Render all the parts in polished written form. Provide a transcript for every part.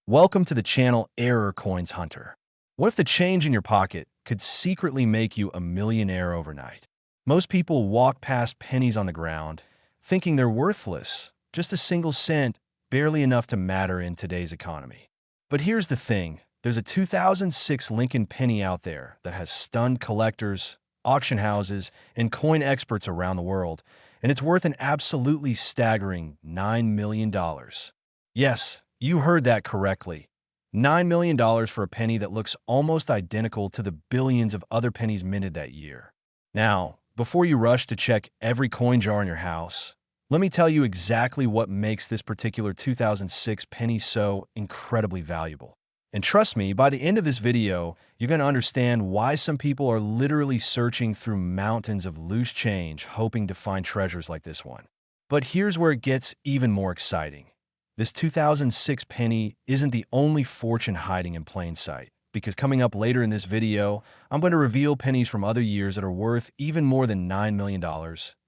Welcome to the channel Error Coins Hunter. What if the change in your pocket could secretly make you a millionaire overnight? Most people walk past pennies on the ground, thinking they're worthless, just a single cent, barely enough to matter in today's economy. But here's the thing, there's a 2006 Lincoln penny out there that has stunned collectors, auction houses, and coin experts around the world, and it's worth an absolutely staggering $9 million. Yes, you heard that correctly. $9 million for a penny that looks almost identical to the billions of other pennies minted that year. Now, before you rush to check every coin jar in your house, let me tell you exactly what makes this particular 2006 penny so incredibly valuable. And trust me, by the end of this video, you're going to understand why some people are literally searching through mountains of loose change hoping to find treasures like this one. But here's where it gets even more exciting. This 2006 penny isn't the only fortune hiding in plain sight, because coming up later in this video, I'm going to reveal pennies from other years that are worth even more than $9 million,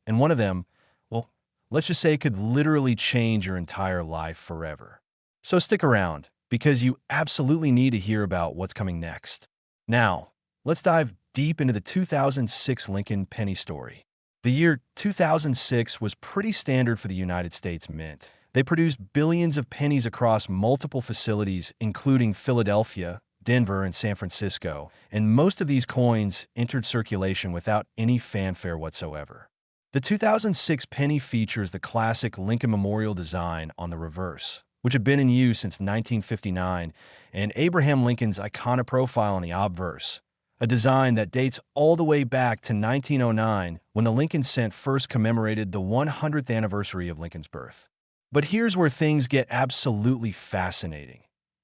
and one of them, well, let's just say it could literally change your entire life forever. So stick around, because you absolutely need to hear about what's coming next. Now, let's dive deep into the 2006 Lincoln penny story. The year 2006 was pretty standard for the United States Mint. They produced billions of pennies across multiple facilities, including Philadelphia, Denver, and San Francisco, and most of these coins entered circulation without any fanfare whatsoever. The 2006 penny features the classic Lincoln Memorial design on the reverse, which had been in use since 1959, and Abraham Lincoln's iconic profile on the obverse, a design that dates all the way back to 1909 when the Lincoln Cent first commemorated the 100th anniversary of Lincoln's birth. But here's where things get absolutely fascinating.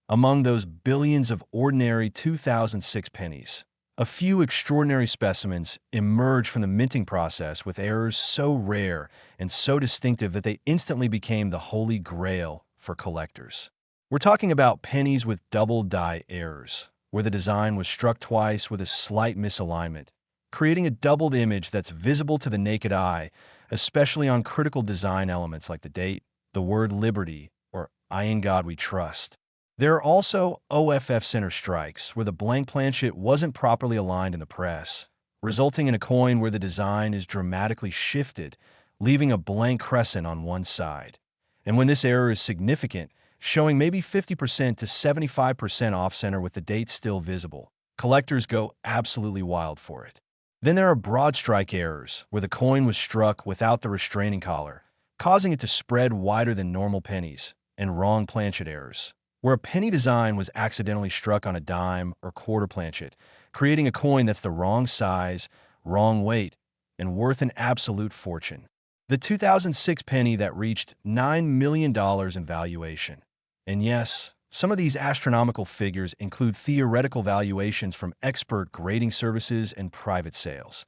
Among those billions of ordinary 2006 pennies, a few extraordinary specimens emerged from the minting process with errors so rare and so distinctive that they instantly became the holy grail for collectors. We're talking about pennies with double die errors, where the design was struck twice with a slight misalignment, creating a doubled image that's visible to the naked eye, especially on critical design elements like the date, the word liberty, or I in God we trust. There are also OFF center strikes, where the blank planchet wasn't properly aligned in the press, resulting in a coin where the design is dramatically shifted, leaving a blank crescent on one side. And when this error is significant, showing maybe 50% to 75% off-center with the date still visible, collectors go absolutely wild for it. Then there are broad strike errors, where the coin was struck without the restraining collar, causing it to spread wider than normal pennies, and wrong planchet errors, where a penny design was accidentally struck on a dime or quarter planchet, creating a coin that's the wrong size, wrong weight, and worth an absolute fortune. The 2006 penny that reached $9 million in valuation. And yes, some of these astronomical figures include theoretical valuations from expert grading services and private sales,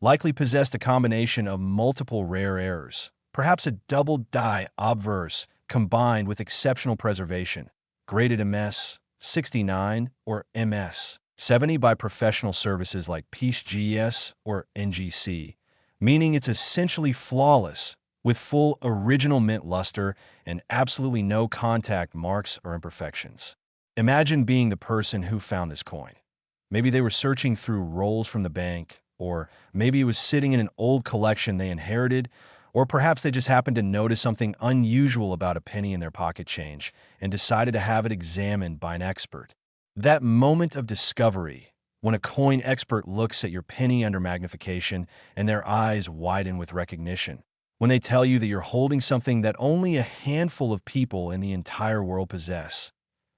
likely possessed a combination of multiple rare errors, perhaps a double die obverse combined with exceptional preservation, graded MS 69 or MS 70 by professional services like Peace GS or NGC, meaning it's essentially flawless with full original mint luster and absolutely no contact marks or imperfections. Imagine being the person who found this coin. Maybe they were searching through rolls from the bank, or maybe it was sitting in an old collection they inherited, or perhaps they just happened to notice something unusual about a penny in their pocket change and decided to have it examined by an expert. That moment of discovery, when a coin expert looks at your penny under magnification and their eyes widen with recognition, when they tell you that you're holding something that only a handful of people in the entire world possess,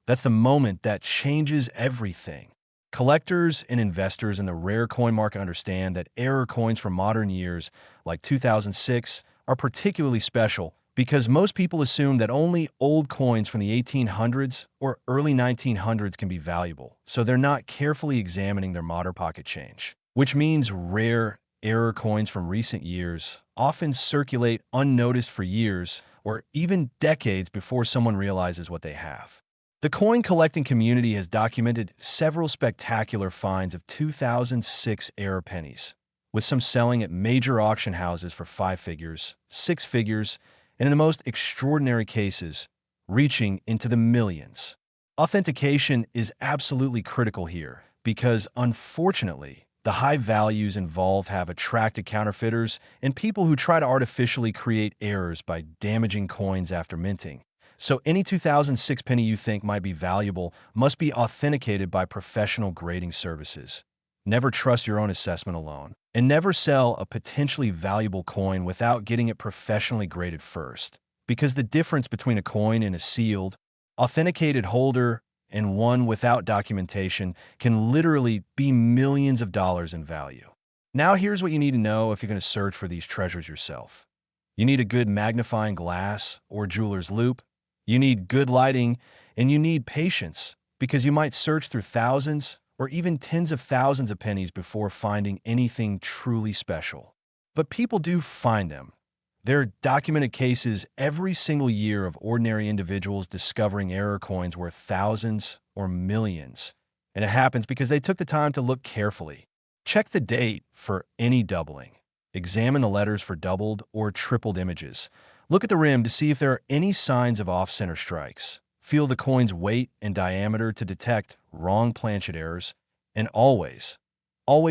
that's the moment that changes everything. Collectors and investors in the rare coin market understand that error coins from modern years, like 2006, are particularly special because most people assume that only old coins from the 1800s or early 1900s can be valuable, so they're not carefully examining their modern pocket change, which means rare error coins from recent years often circulate unnoticed for years or even decades before someone realizes what they have. The coin collecting community has documented several spectacular finds of 2006 error pennies, with some selling at major auction houses for 5 figures, 6 figures, and in the most extraordinary cases, reaching into the millions. Authentication is absolutely critical here because, unfortunately, the high values involved have attracted counterfeiters and people who try to artificially create errors by damaging coins after minting. So any 2006 penny you think might be valuable must be authenticated by professional grading services. Never trust your own assessment alone, and never sell a potentially valuable coin without getting it professionally graded first, because the difference between a coin and a sealed, authenticated holder and one without documentation can literally be millions of dollars in value. Now here's what you need to know if you're going to search for these treasures yourself. You need a good magnifying glass or jeweler's loupe. You need good lighting, and you need patience because you might search through thousands or even tens of thousands of pennies before finding anything truly special. But people do find them. There are documented cases every single year of ordinary individuals discovering error coins worth thousands or millions. And it happens because they took the time to look carefully. Check the date for any doubling. Examine the letters for doubled or tripled images. Look at the rim to see if there are any signs of off-center strikes. Feel the coin's weight and diameter to detect wrong planchet errors. And always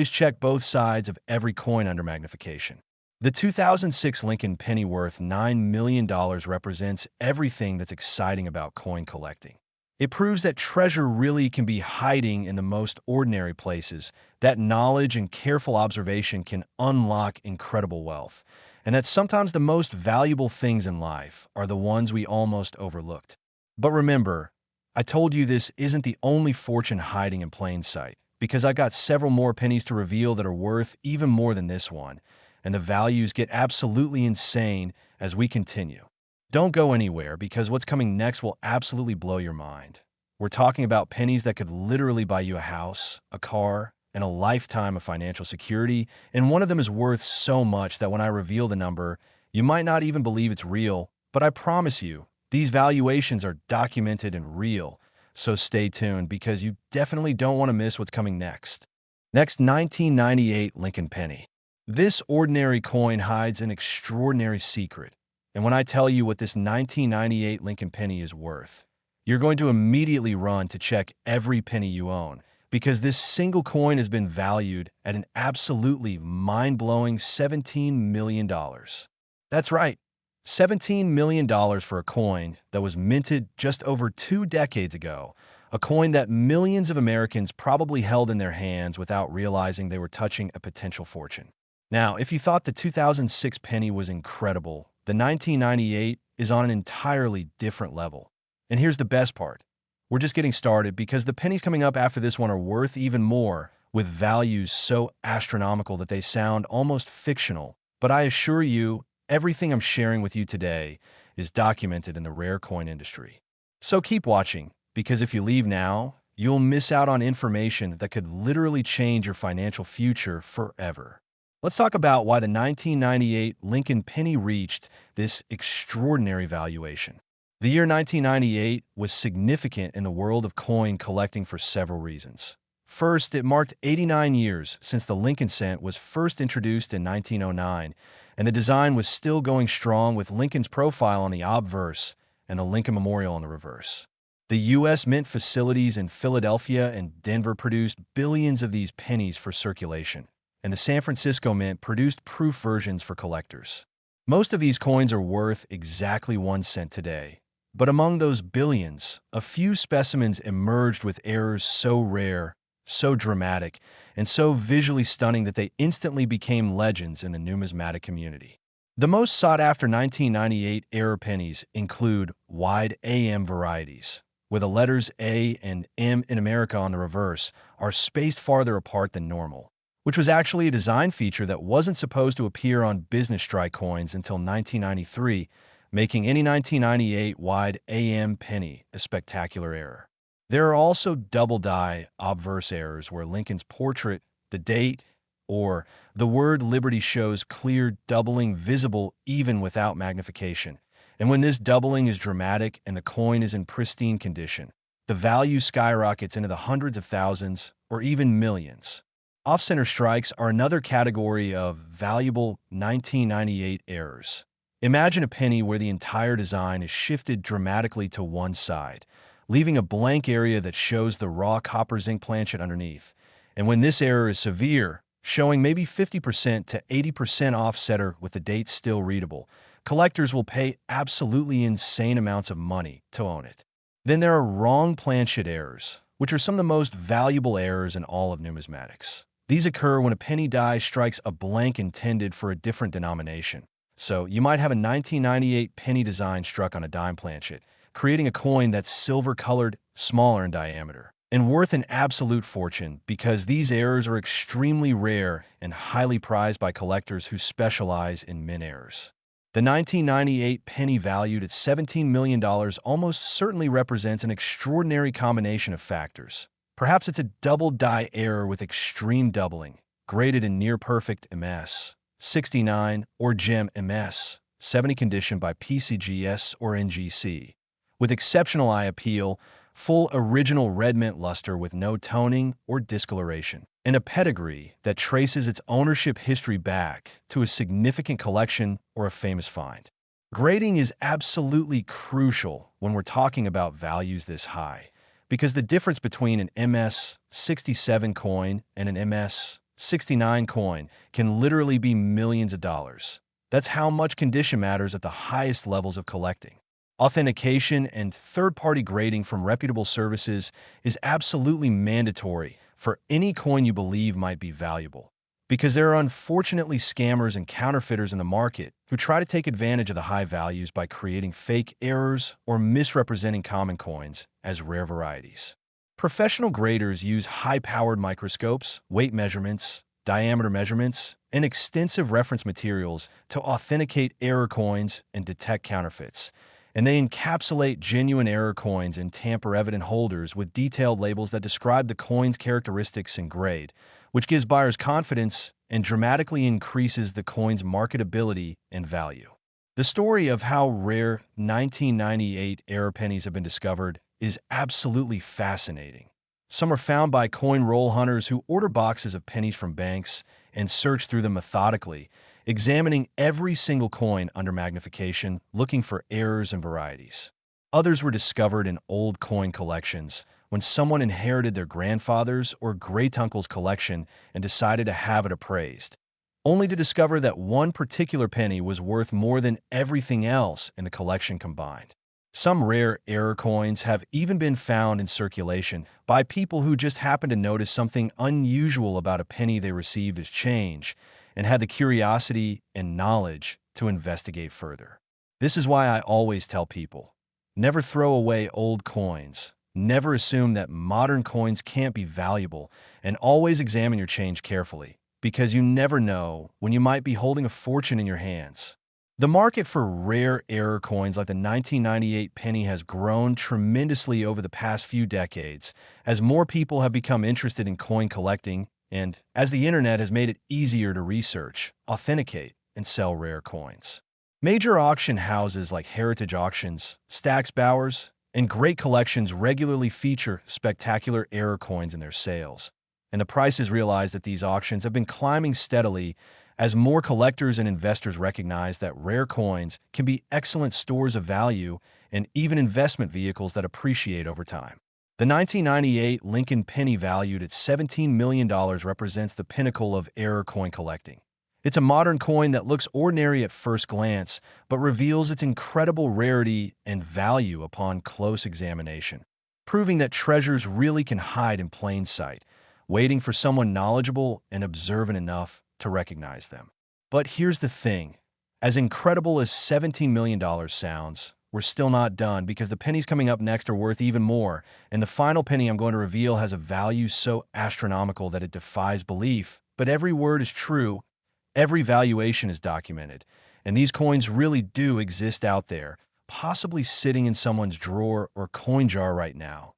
check both sides of every coin under magnification. The 2006 Lincoln penny worth $9 million represents everything that's exciting about coin collecting. It proves that treasure really can be hiding in the most ordinary places, that knowledge and careful observation can unlock incredible wealth, and that sometimes the most valuable things in life are the ones we almost overlooked. But remember, I told you this isn't the only fortune hiding in plain sight, because I got several more pennies to reveal that are worth even more than this one, and the values get absolutely insane as we continue. Don't go anywhere because what's coming next will absolutely blow your mind. We're talking about pennies that could literally buy you a house, a car, and a lifetime of financial security, and one of them is worth so much that when I reveal the number, you might not even believe it's real, but I promise you, these valuations are documented and real, so stay tuned because you definitely don't want to miss what's coming next. Next, 1998 Lincoln penny. This ordinary coin hides an extraordinary secret, and when I tell you what this 1998 Lincoln penny is worth, you're going to immediately run to check every penny you own, because this single coin has been valued at an absolutely mind-blowing $17 million. That's right, $17 million for a coin that was minted just over 2 decades ago, a coin that millions of Americans probably held in their hands without realizing they were touching a potential fortune. Now, if you thought the 2006 penny was incredible, the 1998 is on an entirely different level. And here's the best part. We're just getting started because the pennies coming up after this one are worth even more, with values so astronomical that they sound almost fictional. But I assure you, everything I'm sharing with you today is documented in the rare coin industry. So keep watching, because if you leave now, you'll miss out on information that could literally change your financial future forever. Let's talk about why the 1998 Lincoln penny reached this extraordinary valuation. The year 1998 was significant in the world of coin collecting for several reasons. First, it marked 89 years since the Lincoln cent was first introduced in 1909, and the design was still going strong with Lincoln's profile on the obverse and the Lincoln Memorial on the reverse. The U.S. Mint facilities in Philadelphia and Denver produced billions of these pennies for circulation, and the San Francisco Mint produced proof versions for collectors. Most of these coins are worth exactly 1 cent today, but among those billions, a few specimens emerged with errors so rare, so dramatic, and so visually stunning that they instantly became legends in the numismatic community. The most sought-after 1998 error pennies include wide AM varieties, where the letters A and M in America on the reverse are spaced farther apart than normal, which was actually a design feature that wasn't supposed to appear on business strike coins until 1993, making any 1998 wide AM penny a spectacular error. There are also double-die obverse errors where Lincoln's portrait, the date, or the word Liberty shows clear doubling visible even without magnification. And when this doubling is dramatic and the coin is in pristine condition, the value skyrockets into the hundreds of thousands or even millions. Off-center strikes are another category of valuable 1998 errors. Imagine a penny where the entire design is shifted dramatically to one side, leaving a blank area that shows the raw copper-zinc planchet underneath. And when this error is severe, showing maybe 50% to 80% offsetter with the date still readable, collectors will pay absolutely insane amounts of money to own it. Then there are wrong planchet errors, which are some of the most valuable errors in all of numismatics. These occur when a penny die strikes a blank intended for a different denomination. So you might have a 1998 penny design struck on a dime planchet, creating a coin that's silver-colored, smaller in diameter, and worth an absolute fortune because these errors are extremely rare and highly prized by collectors who specialize in mint errors. The 1998 penny valued at $17 million almost certainly represents an extraordinary combination of factors. Perhaps it's a double die error with extreme doubling, graded in near-perfect MS 69 or gem MS 70 condition by PCGS or NGC, with exceptional eye appeal, full original red mint luster with no toning or discoloration, and a pedigree that traces its ownership history back to a significant collection or a famous find. Grading is absolutely crucial when we're talking about values this high, because the difference between an MS 67 coin and an MS 69 coin can literally be millions of dollars. That's how much condition matters at the highest levels of collecting. Authentication and third-party grading from reputable services is absolutely mandatory for any coin you believe might be valuable, because there are unfortunately scammers and counterfeiters in the market who try to take advantage of the high values by creating fake errors or misrepresenting common coins as rare varieties. Professional graders use high-powered microscopes, weight measurements, diameter measurements, and extensive reference materials to authenticate error coins and detect counterfeits. And they encapsulate genuine error coins in tamper-evident holders with detailed labels that describe the coin's characteristics and grade, which gives buyers confidence and dramatically increases the coin's marketability and value. The story of how rare 1998 error pennies have been discovered is absolutely fascinating. Some are found by coin roll hunters who order boxes of pennies from banks and search through them methodically, examining every single coin under magnification, looking for errors and varieties. Others were discovered in old coin collections when someone inherited their grandfather's or great-uncle's collection and decided to have it appraised, only to discover that one particular penny was worth more than everything else in the collection combined. Some rare error coins have even been found in circulation by people who just happened to notice something unusual about a penny they received as change and had the curiosity and knowledge to investigate further. This is why I always tell people, never throw away old coins, never assume that modern coins can't be valuable, and always examine your change carefully, because you never know when you might be holding a fortune in your hands. The market for rare error coins like the 1998 penny has grown tremendously over the past few decades as more people have become interested in coin collecting and as the internet has made it easier to research, authenticate, and sell rare coins. Major auction houses like Heritage Auctions, Stack's Bowers, and Great Collections regularly feature spectacular error coins in their sales, and the prices realize that these auctions have been climbing steadily as more collectors and investors recognize that rare coins can be excellent stores of value and even investment vehicles that appreciate over time. The 1998 Lincoln penny valued at $17 million represents the pinnacle of error coin collecting. It's a modern coin that looks ordinary at first glance, but reveals its incredible rarity and value upon close examination, proving that treasures really can hide in plain sight, waiting for someone knowledgeable and observant enough to recognize them. But here's the thing. As incredible as $17 million sounds, we're still not done because the pennies coming up next are worth even more, and the final penny I'm going to reveal has a value so astronomical that it defies belief. But every word is true, every valuation is documented, and these coins really do exist out there, possibly sitting in someone's drawer or coin jar right now,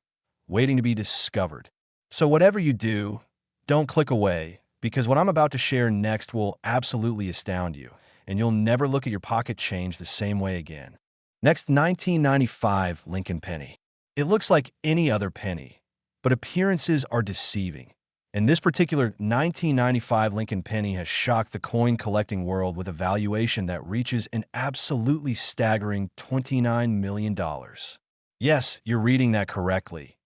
waiting to be discovered. So whatever you do, don't click away, because what I'm about to share next will absolutely astound you, and you'll never look at your pocket change the same way again. Next, 1995 Lincoln penny. It looks like any other penny, but appearances are deceiving. And this particular 1995 Lincoln penny has shocked the coin collecting world with a valuation that reaches an absolutely staggering $29 million. Yes, you're reading that correctly.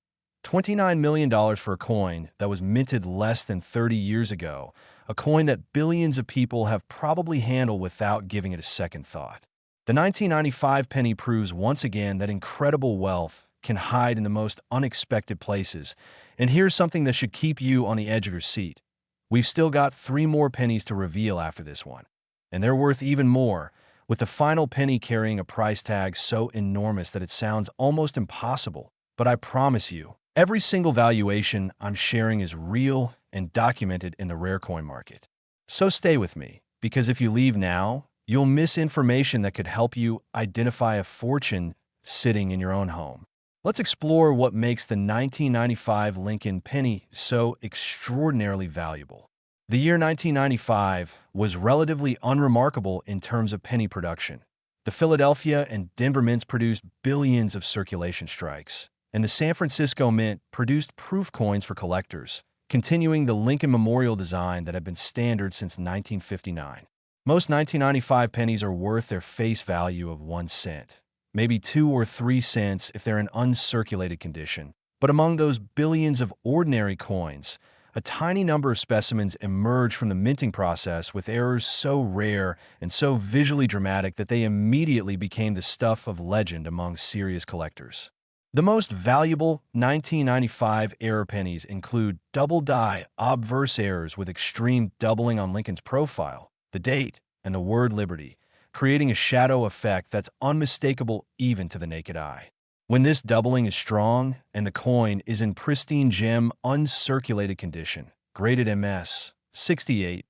$29 million dollars for a coin that was minted less than 30 years ago, a coin that billions of people have probably handled without giving it a second thought. The 1995 penny proves once again that incredible wealth can hide in the most unexpected places. And here's something that should keep you on the edge of your seat. We've still got 3 more pennies to reveal after this one. And they're worth even more, with the final penny carrying a price tag so enormous that it sounds almost impossible. But I promise you, every single valuation I'm sharing is real and documented in the rare coin market. So stay with me, because if you leave now, you'll miss information that could help you identify a fortune sitting in your own home. Let's explore what makes the 1995 Lincoln penny so extraordinarily valuable. The year 1995 was relatively unremarkable in terms of penny production. The Philadelphia and Denver mints produced billions of circulation strikes, and the San Francisco Mint produced proof coins for collectors, continuing the Lincoln Memorial design that had been standard since 1959. Most 1995 pennies are worth their face value of 1 cent, maybe 2 or 3 cents if they're in uncirculated condition. But among those billions of ordinary coins, a tiny number of specimens emerge from the minting process with errors so rare and so visually dramatic that they immediately became the stuff of legend among serious collectors. The most valuable 1995 error pennies include double-die obverse errors with extreme doubling on Lincoln's profile, the date, and the word liberty, creating a shadow effect that's unmistakable even to the naked eye. When this doubling is strong and the coin is in pristine gem uncirculated condition, graded MS 68,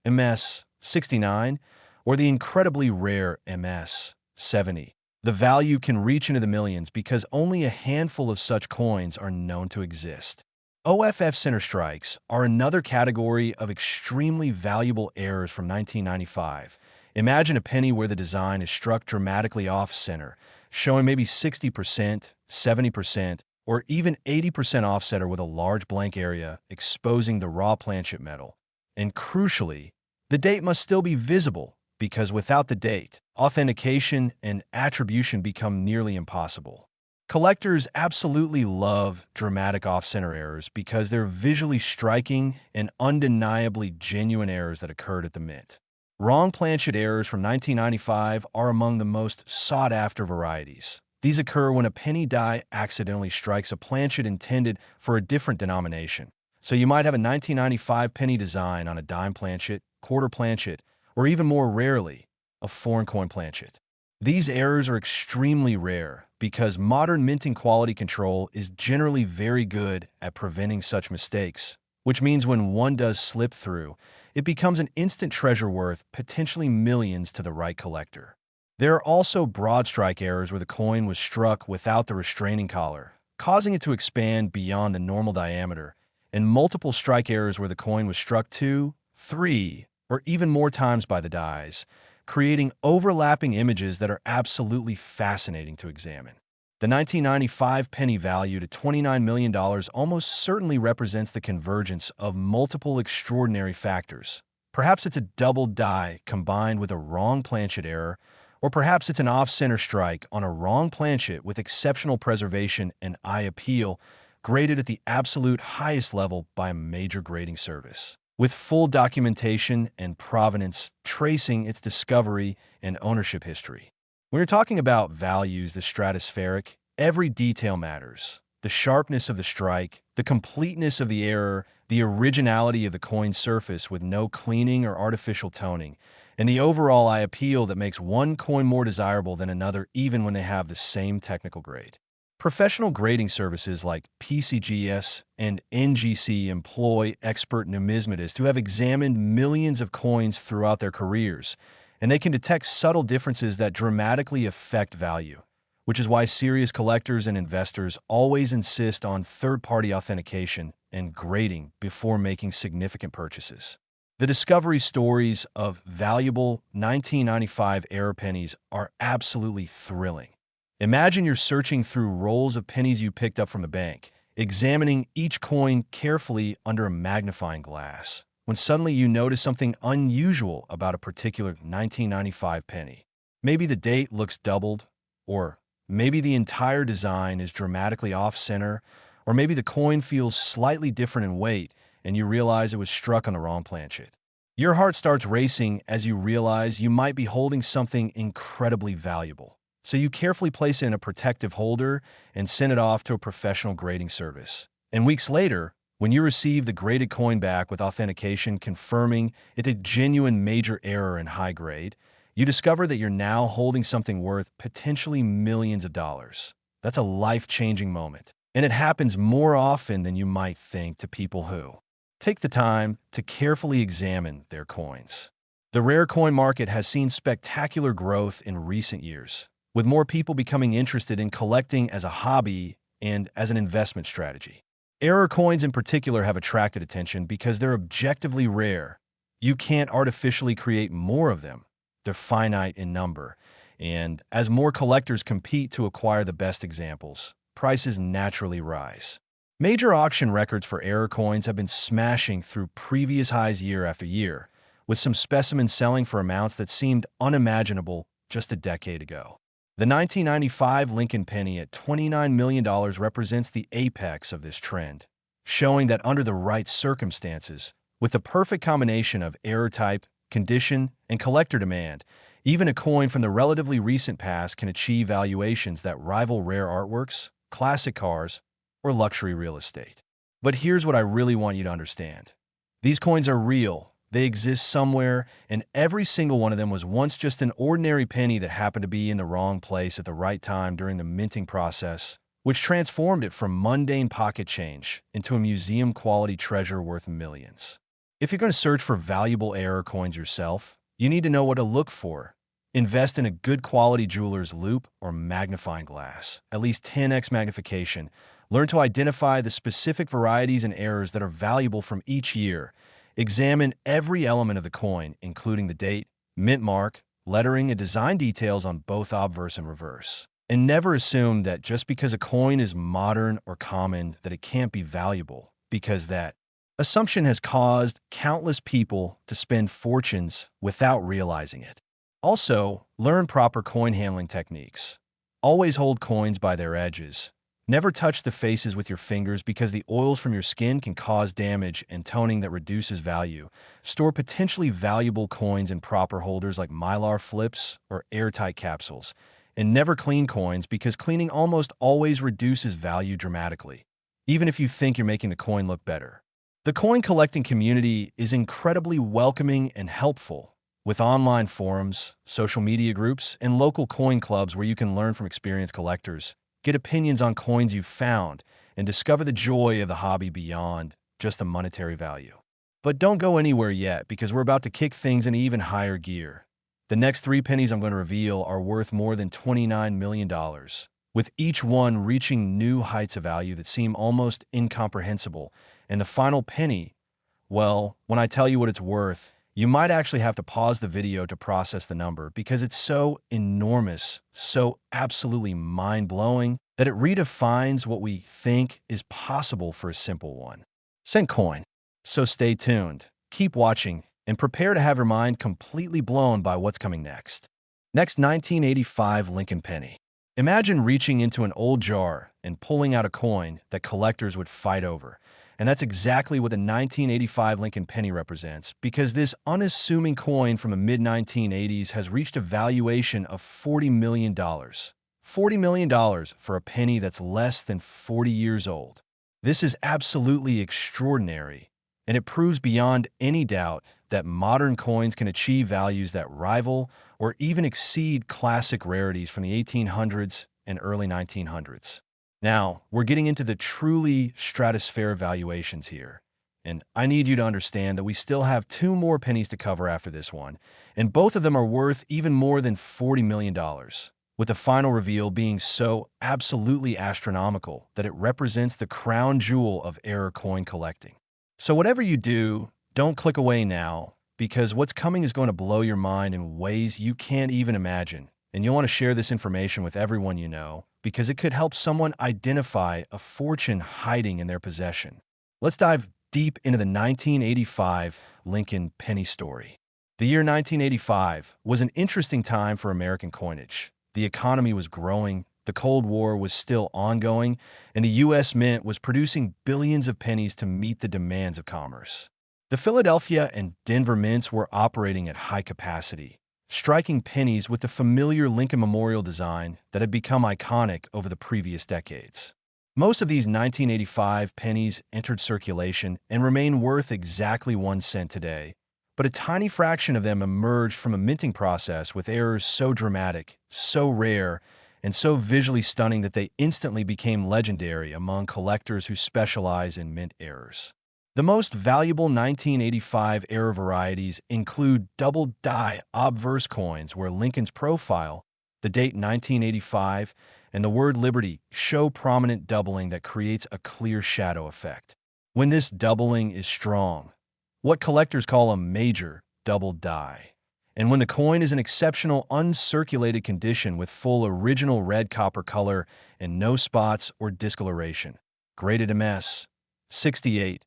MS 69, or the incredibly rare MS 70, the value can reach into the millions because only a handful of such coins are known to exist. OFF center strikes are another category of extremely valuable errors from 1995. Imagine a penny where the design is struck dramatically off-center, showing maybe 60%, 70%, or even 80% offsetter with a large blank area exposing the raw planchet metal. And crucially, the date must still be visible, because without the date, authentication and attribution become nearly impossible. Collectors absolutely love dramatic off-center errors because they're visually striking and undeniably genuine errors that occurred at the mint. Wrong planchet errors from 1995 are among the most sought-after varieties. These occur when a penny die accidentally strikes a planchet intended for a different denomination. So you might have a 1995 penny design on a dime planchet, quarter planchet, or even more rarely, a foreign coin planchet. These errors are extremely rare because modern minting quality control is generally very good at preventing such mistakes, which means when one does slip through, it becomes an instant treasure worth potentially millions to the right collector. There are also broad strike errors where the coin was struck without the restraining collar, causing it to expand beyond the normal diameter, and multiple strike errors where the coin was struck 2, 3, or even more times by the dies, creating overlapping images that are absolutely fascinating to examine. The 1995 penny valued at $29 million almost certainly represents the convergence of multiple extraordinary factors. Perhaps it's a double die combined with a wrong planchet error, or perhaps it's an off-center strike on a wrong planchet with exceptional preservation and eye appeal, graded at the absolute highest level by a major grading service, with full documentation and provenance tracing its discovery and ownership history. When you're talking about values the stratospheric, every detail matters. The sharpness of the strike, the completeness of the error, the originality of the coin's surface with no cleaning or artificial toning, and the overall eye appeal that makes one coin more desirable than another even when they have the same technical grade. Professional grading services like PCGS and NGC employ expert numismatists who have examined millions of coins throughout their careers, and they can detect subtle differences that dramatically affect value, which is why serious collectors and investors always insist on third-party authentication and grading before making significant purchases. The discovery stories of valuable 1995 error pennies are absolutely thrilling. Imagine you're searching through rolls of pennies you picked up from the bank, examining each coin carefully under a magnifying glass, when suddenly you notice something unusual about a particular 1995 penny. Maybe the date looks doubled, or Maybe the entire design is dramatically off-center, or maybe the coin feels slightly different in weight and you realize it was struck on the wrong planchet. Your heart starts racing as you realize you might be holding something incredibly valuable. So you carefully place it in a protective holder and send it off to a professional grading service. And weeks later, when you receive the graded coin back with authentication confirming it's a genuine major error in high grade, you discover that you're now holding something worth potentially millions of dollars. That's a life-changing moment. And it happens more often than you might think to people who take the time to carefully examine their coins. The rare coin market has seen spectacular growth in recent years, with more people becoming interested in collecting as a hobby and as an investment strategy. Error coins in particular have attracted attention because they're objectively rare. You can't artificially create more of them. They're finite in number, and as more collectors compete to acquire the best examples, prices naturally rise. Major auction records for error coins have been smashing through previous highs year after year, with some specimens selling for amounts that seemed unimaginable just a decade ago. The 1995 Lincoln penny at $29 million represents the apex of this trend, showing that under the right circumstances, with the perfect combination of error type, condition, and collector demand, even a coin from the relatively recent past can achieve valuations that rival rare artworks, classic cars, or luxury real estate. But here's what I really want you to understand. These coins are real, they exist somewhere, and every single one of them was once just an ordinary penny that happened to be in the wrong place at the right time during the minting process, which transformed it from mundane pocket change into a museum-quality treasure worth millions. If you're going to search for valuable error coins yourself, you need to know what to look for. Invest in a good quality jeweler's loupe or magnifying glass, at least 10x magnification. Learn to identify the specific varieties and errors that are valuable from each year. Examine every element of the coin, including the date, mint mark, lettering, and design details on both obverse and reverse. And never assume that just because a coin is modern or common that it can't be valuable, because that assumption has caused countless people to spend fortunes without realizing it. Also, learn proper coin handling techniques. Always hold coins by their edges. Never touch the faces with your fingers because the oils from your skin can cause damage and toning that reduces value. Store potentially valuable coins in proper holders like Mylar flips or airtight capsules. And never clean coins because cleaning almost always reduces value dramatically, even if you think you're making the coin look better. The coin collecting community is incredibly welcoming and helpful, with online forums, social media groups, and local coin clubs where you can learn from experienced collectors, get opinions on coins you've found, and discover the joy of the hobby beyond just the monetary value. But don't go anywhere yet because we're about to kick things into even higher gear. The next 3 pennies I'm going to reveal are worth more than $29 million, with each one reaching new heights of value that seem almost incomprehensible. And the final penny, well, when I tell you what it's worth, you might actually have to pause the video to process the number because it's so enormous, so absolutely mind-blowing that it redefines what we think is possible for a simple 1-cent coin. So stay tuned, keep watching, and prepare to have your mind completely blown by what's coming next. Next, 1985 Lincoln penny. Imagine reaching into an old jar and pulling out a coin that collectors would fight over. And that's exactly what the 1985 Lincoln penny represents, because this unassuming coin from the mid-1980s has reached a valuation of $40 million. $40 million for a penny that's less than 40 years old. This is absolutely extraordinary, and it proves beyond any doubt that modern coins can achieve values that rival or even exceed classic rarities from the 1800s and early 1900s. Now, we're getting into the truly stratospheric valuations here, and I need you to understand that we still have 2 more pennies to cover after this one, and both of them are worth even more than $40 million, with the final reveal being so absolutely astronomical that it represents the crown jewel of error coin collecting. So whatever you do, don't click away now, because what's coming is going to blow your mind in ways you can't even imagine, and you'll want to share this information with everyone you know, because it could help someone identify a fortune hiding in their possession. Let's dive deep into the 1985 Lincoln penny story. The year 1985 was an interesting time for American coinage. The economy was growing, The Cold War was still ongoing, and the U.S. Mint was producing billions of pennies to meet the demands of commerce. The Philadelphia and Denver mints were operating at high capacity, striking pennies with the familiar Lincoln Memorial design that had become iconic over the previous decades. Most of these 1985 pennies entered circulation and remain worth exactly 1 cent today, but a tiny fraction of them emerged from a minting process with errors so dramatic, so rare, and so visually stunning that they instantly became legendary among collectors who specialize in mint errors. The most valuable 1985 error varieties include double-die obverse coins where Lincoln's profile, the date 1985, and the word Liberty show prominent doubling that creates a clear shadow effect. When this doubling is strong, what collectors call a major double die, and when the coin is in exceptional uncirculated condition with full original red copper color and no spots or discoloration, graded MS 68,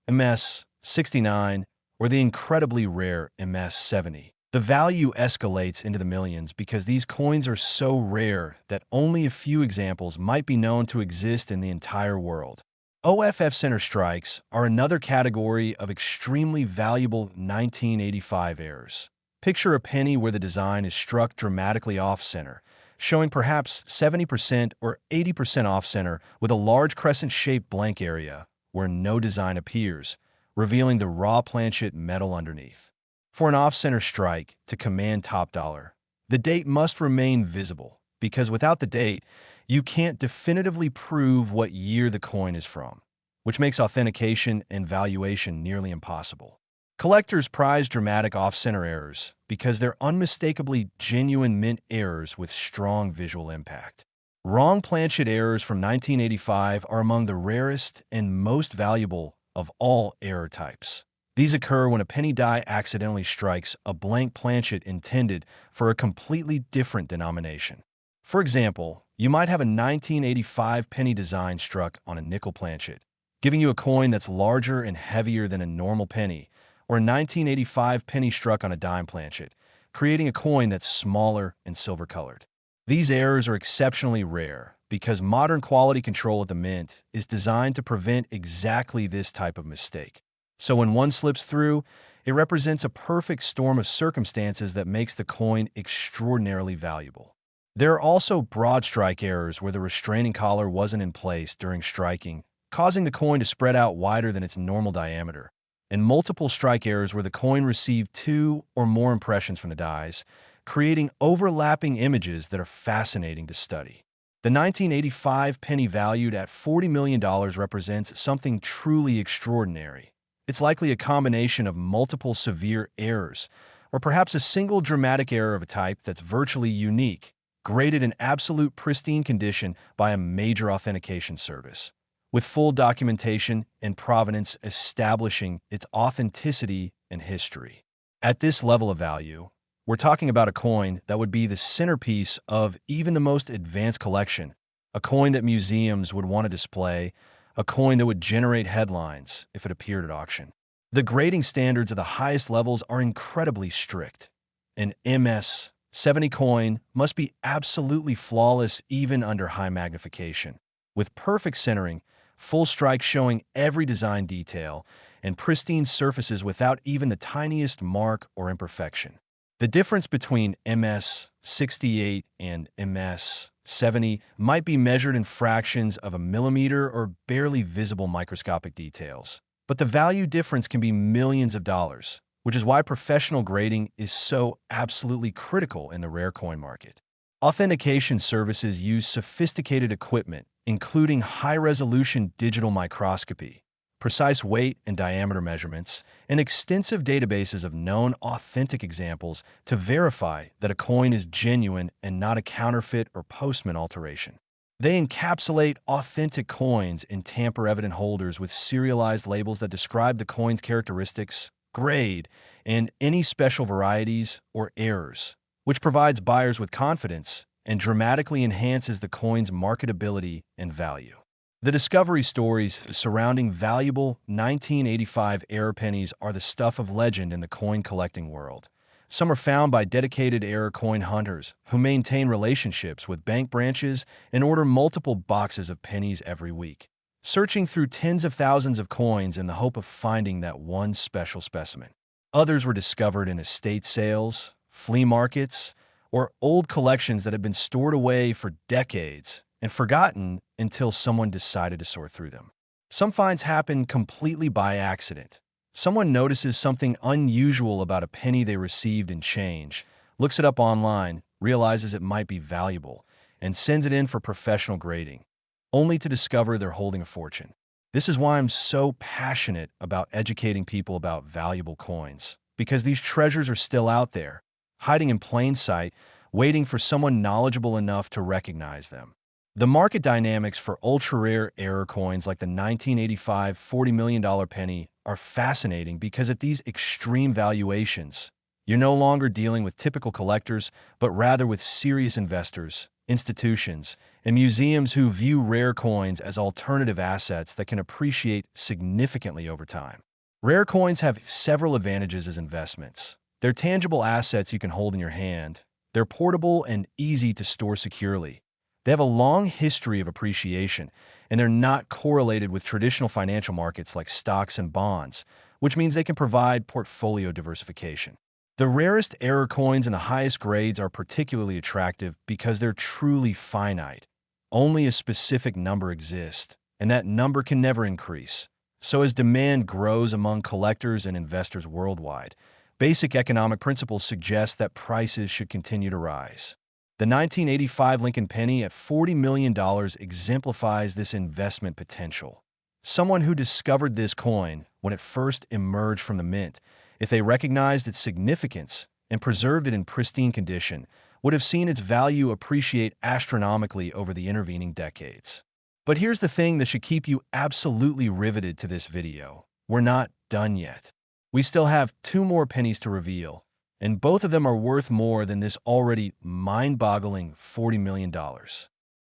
MS 69, or the incredibly rare MS 70. The value escalates into the millions because these coins are so rare that only a few examples might be known to exist in the entire world. OFF center strikes are another category of extremely valuable 1985 errors. Picture a penny where the design is struck dramatically off-center, showing perhaps 70% or 80% off-center with a large crescent-shaped blank area where no design appears, revealing the raw planchet metal underneath. For an off-center strike to command top dollar, the date must remain visible, because without the date, you can't definitively prove what year the coin is from, which makes authentication and valuation nearly impossible. Collectors prize dramatic off-center errors because they're unmistakably genuine mint errors with strong visual impact. Wrong planchet errors from 1985 are among the rarest and most valuable of all error types. These occur when a penny die accidentally strikes a blank planchet intended for a completely different denomination. For example, you might have a 1985 penny design struck on a nickel planchet, giving you a coin that's larger and heavier than a normal penny, or a 1985 penny struck on a dime planchet, creating a coin that's smaller and silver-colored. These errors are exceptionally rare because modern quality control at the mint is designed to prevent exactly this type of mistake. So when one slips through, it represents a perfect storm of circumstances that makes the coin extraordinarily valuable. There are also broad strike errors where the restraining collar wasn't in place during striking, causing the coin to spread out wider than its normal diameter, and multiple strike errors where the coin received 2 or more impressions from the dies, creating overlapping images that are fascinating to study. The 1985 penny valued at $40 million represents something truly extraordinary. It's likely a combination of multiple severe errors, or perhaps a single dramatic error of a type that's virtually unique, graded in absolute pristine condition by a major authentication service, with full documentation and provenance establishing its authenticity and history. At this level of value, we're talking about a coin that would be the centerpiece of even the most advanced collection, a coin that museums would want to display, a coin that would generate headlines if it appeared at auction. The grading standards of the highest levels are incredibly strict. An MS 70 coin must be absolutely flawless even under high magnification, with perfect centering, full strike showing every design detail, and pristine surfaces without even the tiniest mark or imperfection. The difference between MS 68 and MS 70 might be measured in fractions of a millimeter or barely visible microscopic details, but the value difference can be millions of dollars, which is why professional grading is so absolutely critical in the rare coin market. Authentication services use sophisticated equipment, including high-resolution digital microscopy, precise weight and diameter measurements, and extensive databases of known authentic examples to verify that a coin is genuine and not a counterfeit or postman alteration. They encapsulate authentic coins in tamper-evident holders with serialized labels that describe the coin's characteristics, grade, and any special varieties or errors, which provides buyers with confidence and dramatically enhances the coin's marketability and value. The discovery stories surrounding valuable 1985 error pennies are the stuff of legend in the coin collecting world, Some are found by dedicated error coin hunters who maintain relationships with bank branches and order multiple boxes of pennies every week, searching through tens of thousands of coins in the hope of finding that one special specimen. Others were discovered in estate sales, flea markets, or old collections that had been stored away for decades and forgotten until someone decided to sort through them. Some finds happen completely by accident. Someone notices something unusual about a penny they received in change, looks it up online, realizes it might be valuable, and sends it in for professional grading, only to discover they're holding a fortune. This is why I'm so passionate about educating people about valuable coins, because these treasures are still out there, hiding in plain sight, waiting for someone knowledgeable enough to recognize them. The market dynamics for ultra-rare error coins like the 1985 $40 million penny are fascinating because at these extreme valuations, you're no longer dealing with typical collectors, but rather with serious investors, institutions, and museums who view rare coins as alternative assets that can appreciate significantly over time. Rare coins have several advantages as investments. They're tangible assets you can hold in your hand. They're portable and easy to store securely. They have a long history of appreciation, and they're not correlated with traditional financial markets like stocks and bonds, which means they can provide portfolio diversification. The rarest error coins and the highest grades are particularly attractive because they're truly finite. Only a specific number exists, and that number can never increase. So as demand grows among collectors and investors worldwide, basic economic principles suggest that prices should continue to rise. The 1985 Lincoln penny at $40 million exemplifies this investment potential. Someone who discovered this coin when it first emerged from the mint, if they recognized its significance and preserved it in pristine condition, would have seen its value appreciate astronomically over the intervening decades. But here's the thing that should keep you absolutely riveted to this video. We're not done yet. We still have 2 more pennies to reveal, and both of them are worth more than this already mind-boggling $40 million.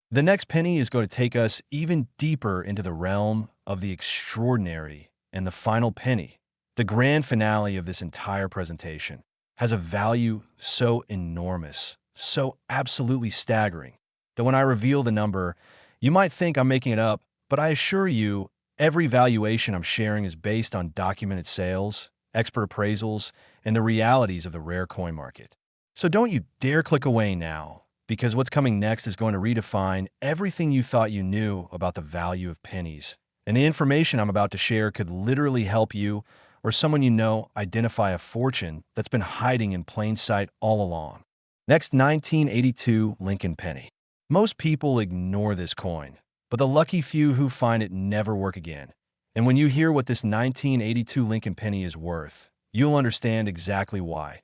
The next penny is going to take us even deeper into the realm of the extraordinary, and the final penny, the grand finale of this entire presentation, has a value so enormous, so absolutely staggering, that when I reveal the number, you might think I'm making it up, but I assure you, every valuation I'm sharing is based on documented sales, expert appraisals, and the realities of the rare coin market. So don't you dare click away now, because what's coming next is going to redefine everything you thought you knew about the value of pennies. And the information I'm about to share could literally help you or someone you know identify a fortune that's been hiding in plain sight all along. Next, 1982 Lincoln penny. Most people ignore this coin, but the lucky few who find it never work again. And when you hear what this 1982 Lincoln penny is worth, you'll understand exactly why.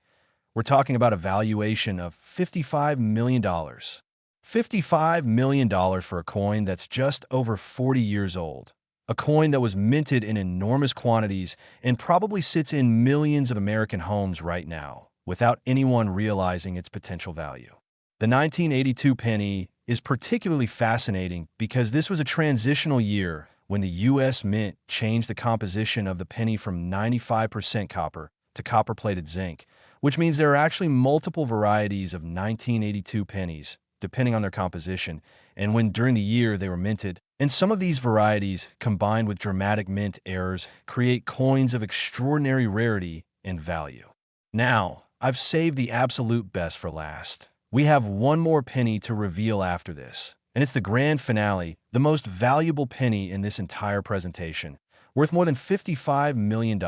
We're talking about a valuation of $55 million. $55 million for a coin that's just over 40 years old. A coin that was minted in enormous quantities and probably sits in millions of American homes right now, without anyone realizing its potential value. The 1982 penny is particularly fascinating because this was a transitional year when the U.S. Mint changed the composition of the penny from 95% copper to copper-plated zinc, which means there are actually multiple varieties of 1982 pennies, depending on their composition, and when during the year they were minted. And some of these varieties, combined with dramatic mint errors, create coins of extraordinary rarity and value. Now, I've saved the absolute best for last. We have one more penny to reveal after this, and it's the grand finale, the most valuable penny in this entire presentation, worth more than $55 million,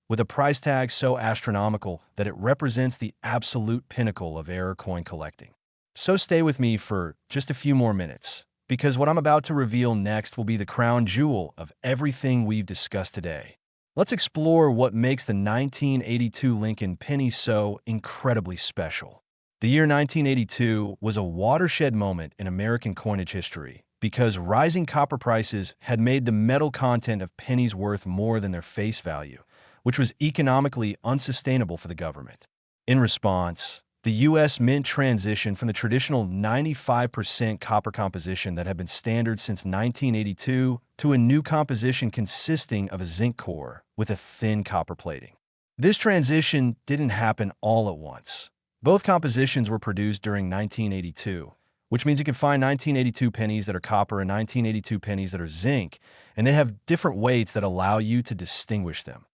with a price tag so astronomical that it represents the absolute pinnacle of error coin collecting. So stay with me for just a few more minutes, because what I'm about to reveal next will be the crown jewel of everything we've discussed today. Let's explore what makes the 1982 Lincoln penny so incredibly special. The year 1982 was a watershed moment in American coinage history because rising copper prices had made the metal content of pennies worth more than their face value, which was economically unsustainable for the government. In response, the U.S. Mint transitioned from the traditional 95% copper composition that had been standard since 1982 to a new composition consisting of a zinc core with a thin copper plating. This transition didn't happen all at once. Both compositions were produced during 1982, which means you can find 1982 pennies that are copper and 1982 pennies that are zinc, and they have different weights that allow you to distinguish them.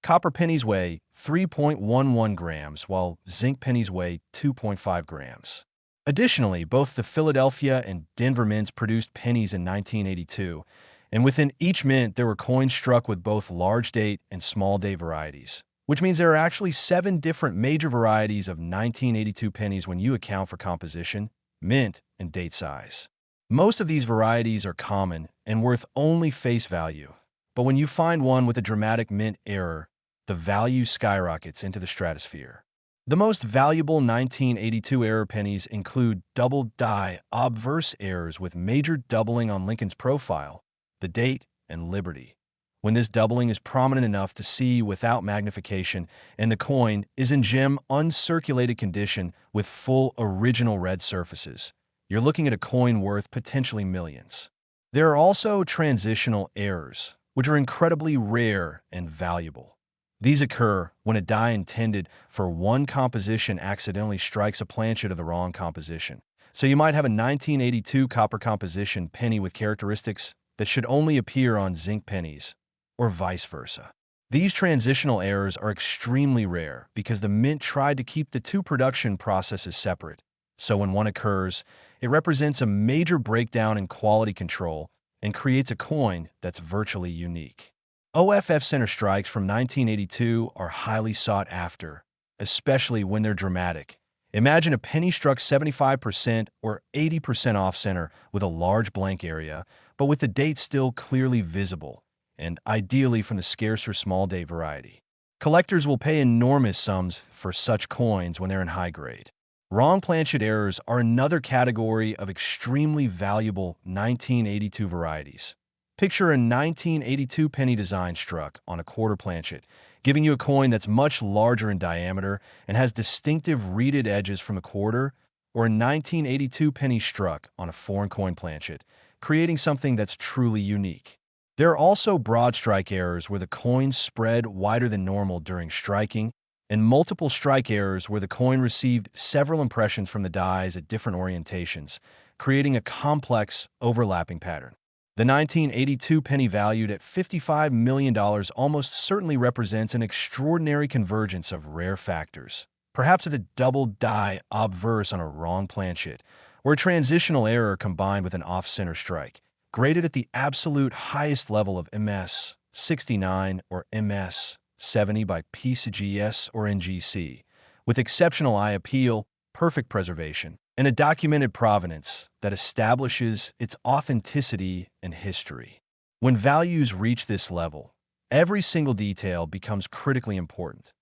Copper pennies weigh 3.11 grams, while zinc pennies weigh 2.5 grams. Additionally, both the Philadelphia and Denver mints produced pennies in 1982, and within each mint there were coins struck with both large date and small date varieties, which means there are actually 7 different major varieties of 1982 pennies when you account for composition, mint, and date size. Most of these varieties are common and worth only face value, but when you find one with a dramatic mint error, the value skyrockets into the stratosphere. The most valuable 1982 error pennies include double die obverse errors with major doubling on Lincoln's profile, the date, and liberty. When this doubling is prominent enough to see without magnification and the coin is in gem uncirculated condition with full original red surfaces, you're looking at a coin worth potentially millions. There are also transitional errors, which are incredibly rare and valuable. These occur when a die intended for one composition accidentally strikes a planchet of the wrong composition. So you might have a 1982 copper composition penny with characteristics that should only appear on zinc pennies, or vice versa. These transitional errors are extremely rare because the mint tried to keep the two production processes separate. So when one occurs, it represents a major breakdown in quality control and creates a coin that's virtually unique. OFF center strikes from 1982 are highly sought after, especially when they're dramatic. Imagine a penny struck 75% or 80% off center with a large blank area, but with the date still clearly visible, and ideally from the scarcer small date variety. Collectors will pay enormous sums for such coins when they're in high grade. Wrong planchet errors are another category of extremely valuable 1982 varieties. Picture a 1982 penny design struck on a quarter planchet, giving you a coin that's much larger in diameter and has distinctive reeded edges from the quarter, or a 1982 penny struck on a foreign coin planchet, creating something that's truly unique. There are also broad strike errors where the coins spread wider than normal during striking, and multiple strike errors where the coin received several impressions from the dies at different orientations, creating a complex, overlapping pattern. The 1982 penny valued at $55 million almost certainly represents an extraordinary convergence of rare factors. Perhaps a double die obverse on a wrong planchet, or a transitional error combined with an off-center strike, graded at the absolute highest level of MS 69 or MS 70 by PCGS or NGC, with exceptional eye appeal, perfect preservation, and a documented provenance that establishes its authenticity and history. When values reach this level, every single detail becomes critically important.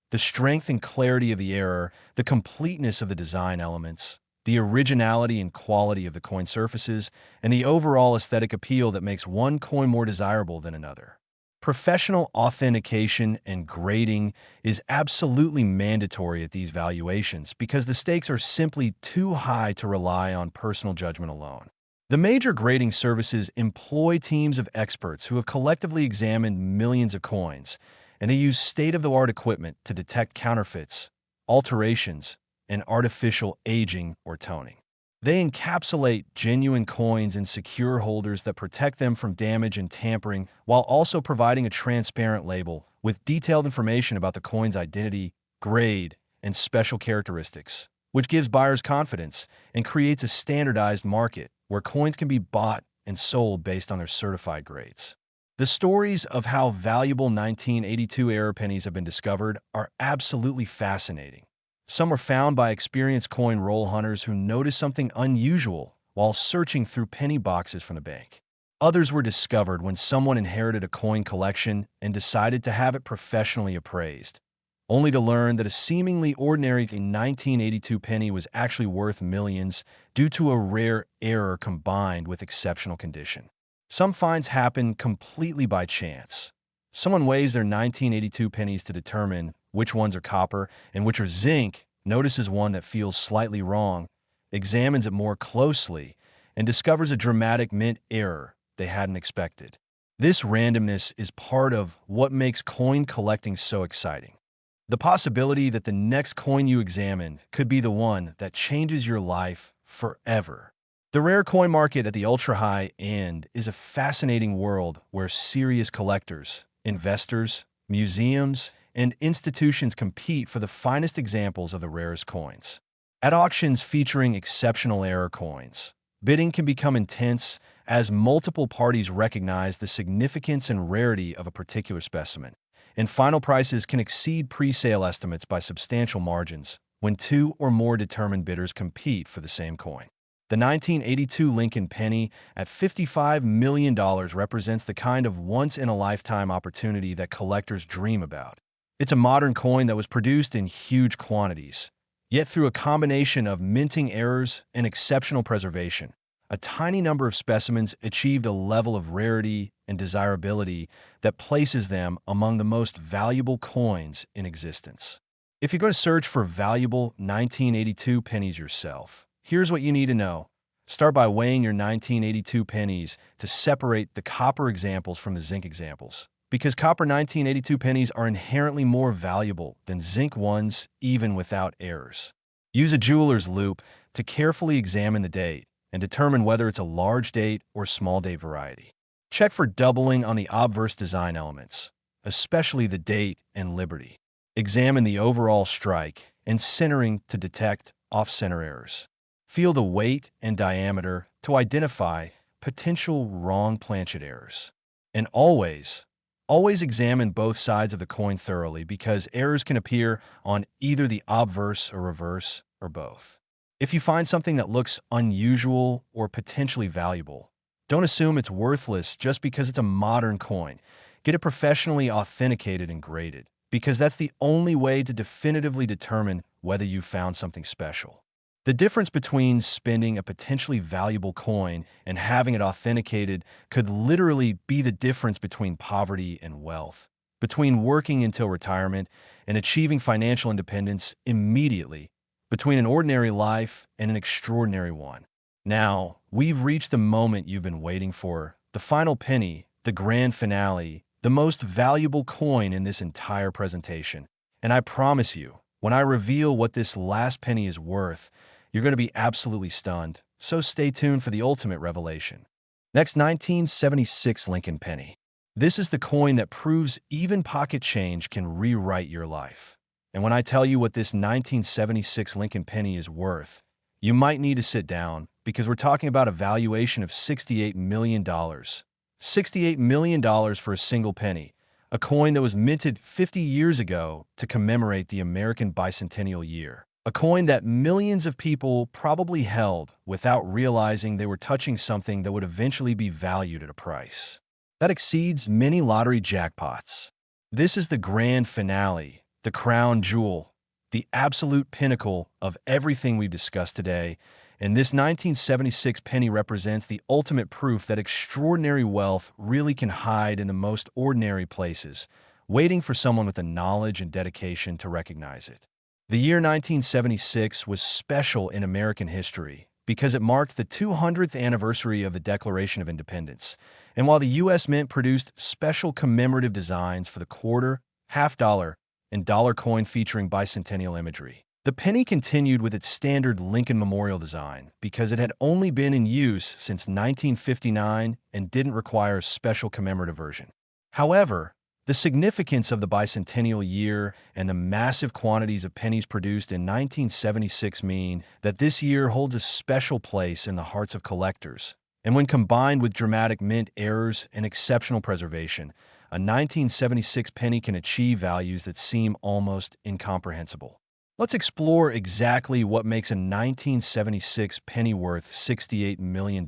The strength and clarity of the error, the completeness of the design elements, the originality and quality of the coin surfaces, and the overall aesthetic appeal that makes one coin more desirable than another. Professional authentication and grading is absolutely mandatory at these valuations because the stakes are simply too high to rely on personal judgment alone. The major grading services employ teams of experts who have collectively examined millions of coins, and they use state-of-the-art equipment to detect counterfeits, alterations, and artificial aging or toning. They encapsulate genuine coins in secure holders that protect them from damage and tampering while also providing a transparent label with detailed information about the coin's identity, grade, and special characteristics, which gives buyers confidence and creates a standardized market where coins can be bought and sold based on their certified grades. The stories of how valuable 1982 error pennies have been discovered are absolutely fascinating. Some were found by experienced coin roll hunters who noticed something unusual while searching through penny boxes from the bank. Others were discovered when someone inherited a coin collection and decided to have it professionally appraised, only to learn that a seemingly ordinary 1982 penny was actually worth millions due to a rare error combined with exceptional condition. Some finds happen completely by chance. Someone weighs their 1982 pennies to determine which ones are copper and which are zinc, notices one that feels slightly wrong, examines it more closely, and discovers a dramatic mint error they hadn't expected. This randomness is part of what makes coin collecting so exciting. The possibility that the next coin you examine could be the one that changes your life forever. The rare coin market at the ultra-high end is a fascinating world where serious collectors, investors, museums, and institutions compete for the finest examples of the rarest coins. At auctions featuring exceptional error coins, bidding can become intense as multiple parties recognize the significance and rarity of a particular specimen, and final prices can exceed pre-sale estimates by substantial margins when two or more determined bidders compete for the same coin. The 1982 Lincoln penny at $55 million represents the kind of once-in-a-lifetime opportunity that collectors dream about. It's a modern coin that was produced in huge quantities, yet through a combination of minting errors and exceptional preservation, a tiny number of specimens achieved a level of rarity and desirability that places them among the most valuable coins in existence. If you're going to search for valuable 1982 pennies yourself, here's what you need to know. Start by weighing your 1982 pennies to separate the copper examples from the zinc examples, because copper 1982 pennies are inherently more valuable than zinc ones even without errors. Use a jeweler's loupe to carefully examine the date and determine whether it's a large date or small date variety. Check for doubling on the obverse design elements, especially the date and liberty. Examine the overall strike and centering to detect off-center errors. Feel the weight and diameter to identify potential wrong planchet errors. And always examine both sides of the coin thoroughly because errors can appear on either the obverse or reverse or both. If you find something that looks unusual or potentially valuable, don't assume it's worthless just because it's a modern coin. Get it professionally authenticated and graded, because that's the only way to definitively determine whether you found something special. The difference between spending a potentially valuable coin and having it authenticated could literally be the difference between poverty and wealth, between working until retirement and achieving financial independence immediately, between an ordinary life and an extraordinary one. Now, we've reached the moment you've been waiting for, the final penny, the grand finale, the most valuable coin in this entire presentation. And I promise you, when I reveal what this last penny is worth, you're going to be absolutely stunned. So stay tuned for the ultimate revelation. Next, 1976 Lincoln penny. This is the coin that proves even pocket change can rewrite your life. And when I tell you what this 1976 Lincoln penny is worth, you might need to sit down because we're talking about a valuation of $68 million. $68 million for a single penny, a coin that was minted 50 years ago to commemorate the American Bicentennial year. A coin that millions of people probably held without realizing they were touching something that would eventually be valued at a price that exceeds many lottery jackpots. This is the grand finale, the crown jewel, the absolute pinnacle of everything we've discussed today, and this 1976 penny represents the ultimate proof that extraordinary wealth really can hide in the most ordinary places, waiting for someone with the knowledge and dedication to recognize it. The year 1976 was special in American history because it marked the 200th anniversary of the Declaration of Independence, and while the U.S. Mint produced special commemorative designs for the quarter, half-dollar, and dollar coin featuring bicentennial imagery, the penny continued with its standard Lincoln Memorial design because it had only been in use since 1959 and didn't require a special commemorative version. However, the significance of the bicentennial year and the massive quantities of pennies produced in 1976 mean that this year holds a special place in the hearts of collectors. And when combined with dramatic mint errors and exceptional preservation, a 1976 penny can achieve values that seem almost incomprehensible. Let's explore exactly what makes a 1976 penny worth $68 million,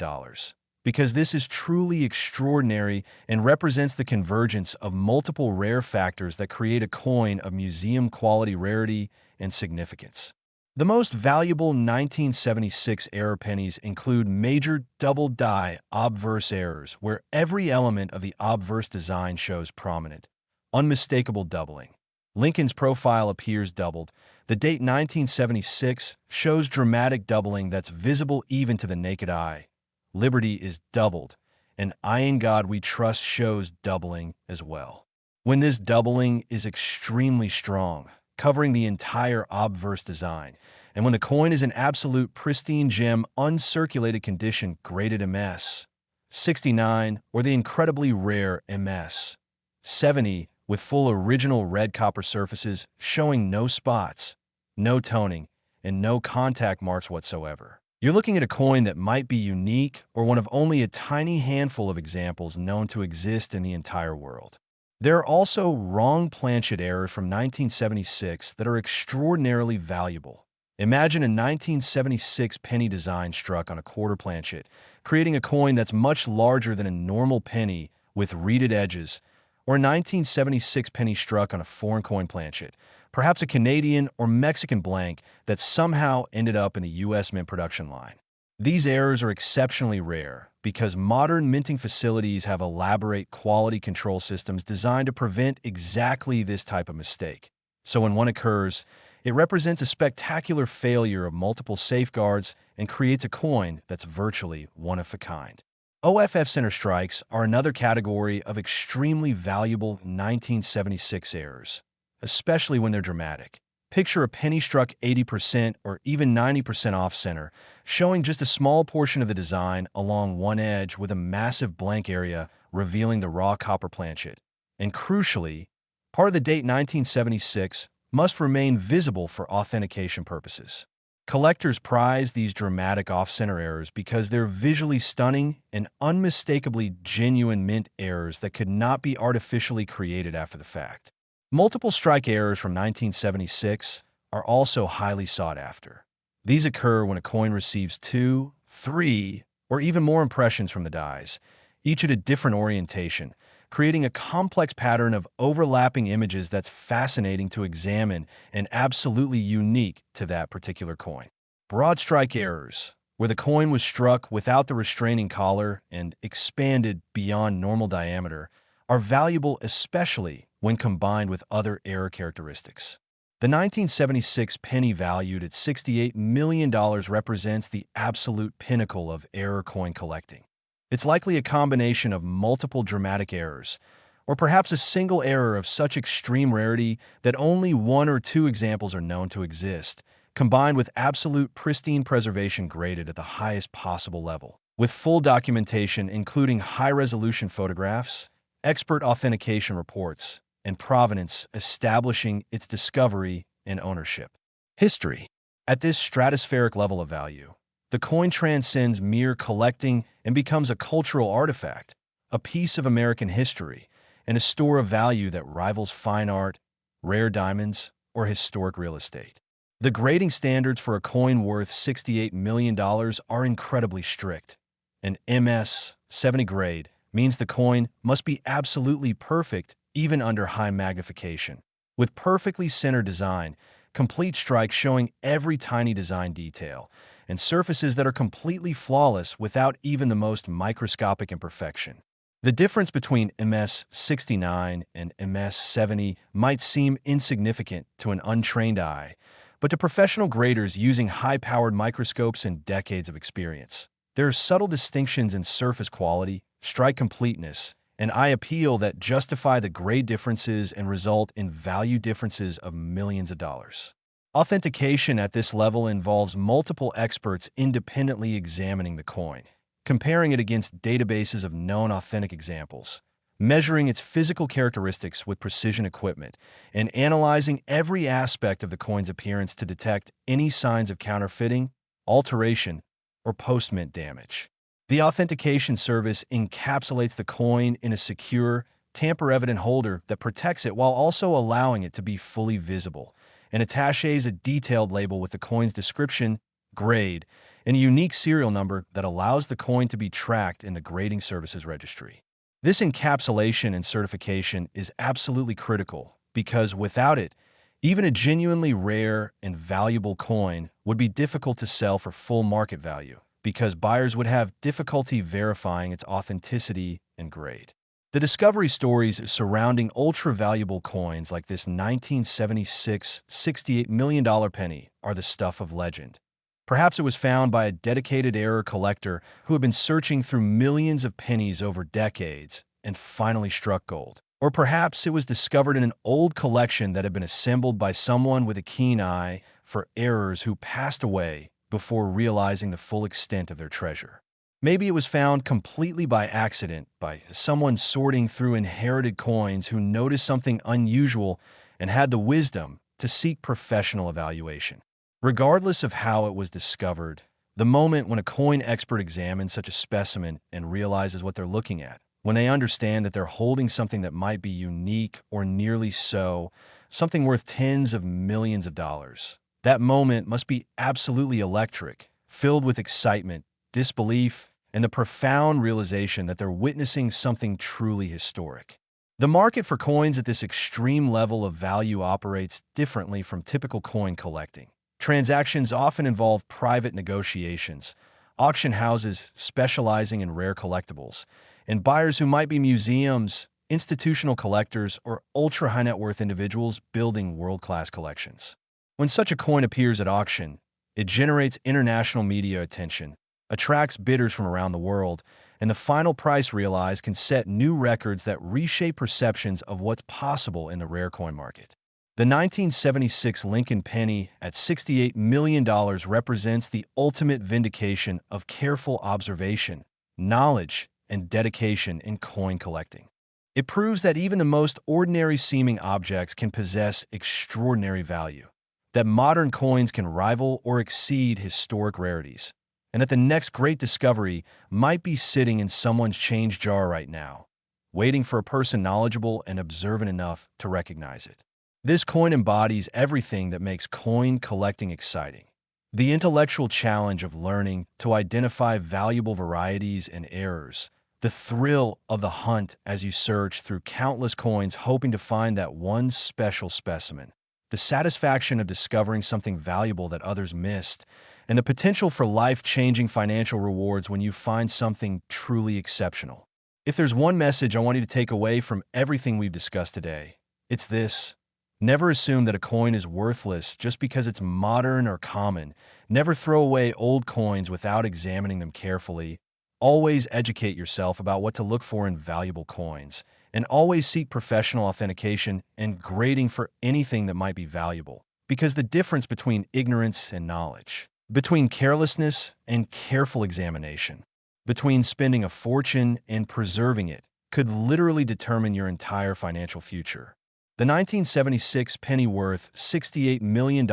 because this is truly extraordinary and represents the convergence of multiple rare factors that create a coin of museum-quality rarity and significance. The most valuable 1976 error pennies include major double-die obverse errors, where every element of the obverse design shows prominent, unmistakable doubling. Lincoln's profile appears doubled. The date 1976 shows dramatic doubling that's visible even to the naked eye. Liberty is doubled, and I in God We Trust shows doubling as well. When this doubling is extremely strong, covering the entire obverse design. And when the coin is in absolute pristine gem, uncirculated condition, graded MS 69, or the incredibly rare MS 70, with full original red copper surfaces showing no spots, no toning, and no contact marks whatsoever. You're looking at a coin that might be unique or one of only a tiny handful of examples known to exist in the entire world. There are also wrong planchet errors from 1976 that are extraordinarily valuable. Imagine a 1976 penny design struck on a quarter planchet, creating a coin that's much larger than a normal penny with reeded edges, or a 1976 penny struck on a foreign coin planchet, perhaps a Canadian or Mexican blank that somehow ended up in the U.S. mint production line. These errors are exceptionally rare because modern minting facilities have elaborate quality control systems designed to prevent exactly this type of mistake. So when one occurs, it represents a spectacular failure of multiple safeguards and creates a coin that's virtually one of a kind. OFF center strikes are another category of extremely valuable 1976 errors, especially when they're dramatic. Picture a penny struck 80% or even 90% off-center, showing just a small portion of the design along one edge with a massive blank area revealing the raw copper planchet. And crucially, part of the date 1976 must remain visible for authentication purposes. Collectors prize these dramatic off-center errors because they're visually stunning and unmistakably genuine mint errors that could not be artificially created after the fact. Multiple strike errors from 1976 are also highly sought after. These occur when a coin receives 2, 3, or even more impressions from the dies, each at a different orientation, creating a complex pattern of overlapping images that's fascinating to examine and absolutely unique to that particular coin. Broad strike errors, where the coin was struck without the restraining collar and expanded beyond normal diameter, are valuable especially when combined with other error characteristics. The 1976 penny valued at $68 million represents the absolute pinnacle of error coin collecting. It's likely a combination of multiple dramatic errors, or perhaps a single error of such extreme rarity that only one or two examples are known to exist, combined with absolute pristine preservation graded at the highest possible level, with full documentation including high-resolution photographs, expert authentication reports, and provenance establishing its discovery and ownership. History. At this stratospheric level of value, the coin transcends mere collecting and becomes a cultural artifact, a piece of American history, and a store of value that rivals fine art, rare diamonds, or historic real estate. The grading standards for a coin worth $68 million are incredibly strict. An MS 70 grade means the coin must be absolutely perfect even under high magnification, with perfectly centered design, complete strikes showing every tiny design detail, and surfaces that are completely flawless without even the most microscopic imperfection. The difference between MS 69 and MS 70 might seem insignificant to an untrained eye, but to professional graders using high-powered microscopes and decades of experience, there are subtle distinctions in surface quality, strike completeness, and eye appeal that justify the grade differences and result in value differences of millions of dollars. Authentication at this level involves multiple experts independently examining the coin, comparing it against databases of known authentic examples, measuring its physical characteristics with precision equipment, and analyzing every aspect of the coin's appearance to detect any signs of counterfeiting, alteration, or post-mint damage. The authentication service encapsulates the coin in a secure, tamper-evident holder that protects it while also allowing it to be fully visible, and attaches a detailed label with the coin's description, grade, and a unique serial number that allows the coin to be tracked in the grading services registry. This encapsulation and certification is absolutely critical because without it, even a genuinely rare and valuable coin would be difficult to sell for full market value because buyers would have difficulty verifying its authenticity and grade. The discovery stories surrounding ultra-valuable coins like this 1976 $68 million penny are the stuff of legend. Perhaps it was found by a dedicated error collector who had been searching through millions of pennies over decades and finally struck gold. Or perhaps it was discovered in an old collection that had been assembled by someone with a keen eye for errors who passed away before realizing the full extent of their treasure. Maybe it was found completely by accident by someone sorting through inherited coins who noticed something unusual and had the wisdom to seek professional evaluation. Regardless of how it was discovered, the moment when a coin expert examines such a specimen and realizes what they're looking at, when they understand that they're holding something that might be unique or nearly so, something worth tens of millions of dollars, that moment must be absolutely electric, filled with excitement, disbelief, and the profound realization that they're witnessing something truly historic. The market for coins at this extreme level of value operates differently from typical coin collecting. Transactions often involve private negotiations, auction houses specializing in rare collectibles, and buyers who might be museums, institutional collectors, or ultra-high net worth individuals building world-class collections. When such a coin appears at auction, it generates international media attention, attracts bidders from around the world, and the final price realized can set new records that reshape perceptions of what's possible in the rare coin market. The 1976 Lincoln penny at $68 million represents the ultimate vindication of careful observation, knowledge, and dedication in coin collecting. It proves that even the most ordinary-seeming objects can possess extraordinary value, that modern coins can rival or exceed historic rarities, and that the next great discovery might be sitting in someone's change jar right now, waiting for a person knowledgeable and observant enough to recognize it. This coin embodies everything that makes coin collecting exciting. The intellectual challenge of learning to identify valuable varieties and errors, the thrill of the hunt as you search through countless coins hoping to find that one special specimen, the satisfaction of discovering something valuable that others missed, and the potential for life-changing financial rewards when you find something truly exceptional. If there's one message I want you to take away from everything we've discussed today, it's this. Never assume that a coin is worthless just because it's modern or common. Never throw away old coins without examining them carefully. Always educate yourself about what to look for in valuable coins, and always seek professional authentication and grading for anything that might be valuable. Because the difference between ignorance and knowledge, between carelessness and careful examination, between spending a fortune and preserving it, could literally determine your entire financial future. The 1976 penny worth $68 million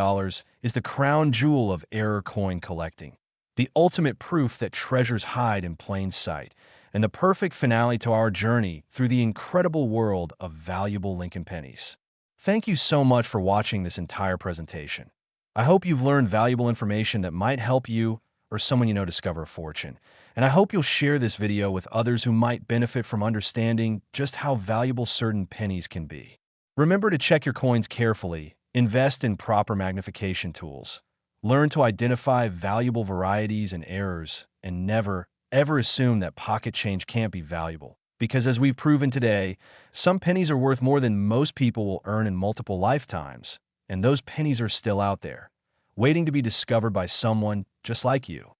is the crown jewel of error coin collecting, the ultimate proof that treasures hide in plain sight, and the perfect finale to our journey through the incredible world of valuable Lincoln pennies. Thank you so much for watching this entire presentation. I hope you've learned valuable information that might help you or someone you know discover a fortune. And I hope you'll share this video with others who might benefit from understanding just how valuable certain pennies can be. Remember to check your coins carefully, invest in proper magnification tools, learn to identify valuable varieties and errors, and never, ever assume that pocket change can't be valuable. Because as we've proven today, some pennies are worth more than most people will earn in multiple lifetimes, and those pennies are still out there, waiting to be discovered by someone just like you.